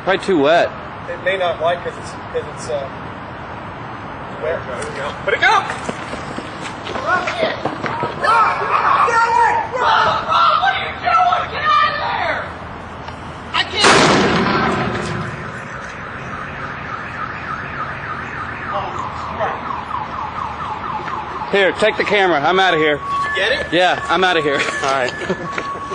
Probably too wet. It may not like because it's wet. Put it go! Run! What are you doing? Get out of there! I can't. Here, take the camera. I'm out of here. Did you get it? Yeah, I'm out of here. All right.